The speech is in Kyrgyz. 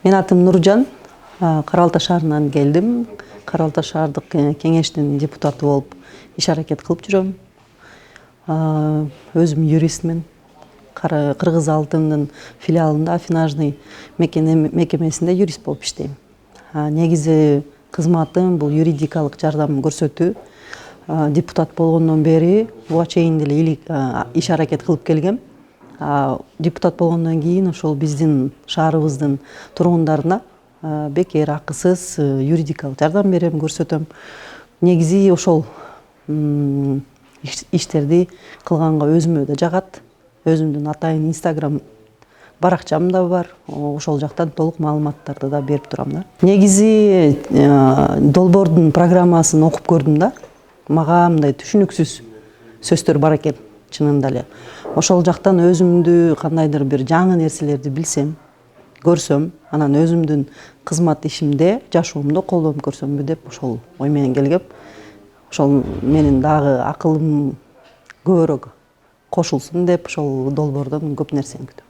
Менин атым Нуржан. Кара Алтай шаарынан келдим. Кара Алтай шаардык кеңештин депутаты болуп иш аракет кылып жүрөм. Өзүм юристмин. Кыргыз алтындын филиалында афинажный мекемесинде юрист болуп иштейм. Негизи кызматым бул юридикалык жардам көрсөтүү. Депутат болгондон бери буга чейин деле иш аракет кылып келгем. Депутат болгондон кийин ошол биздин шаарыбыздын тургундарына бекер акысыз юридикалык жардам берем, көрсөтөм. Негизи ошол иштерди кылганга өзүмө да жагат. Өзүмдүн атайын Instagram баракчам да бар. Ошол жактан толук маалыматтарды да берип турам да. Негизи долбоордун программасын окуп көрдүм да. Мага мындай түшүнүксүз сөздөр бар экен, чынында эле. Ошол жактан өзүмдү кандайдыр бир жаңы нерселерди билсем, көрсөм, анан өзүмдүн кызмат ишимде, жашоомдо колдонуп көрсөмбү деп ошол ой менен келгем. Ошол менин дагы акылым көбүрөөк кошулсун деп ошол долбоордон көп нерсени күтөм.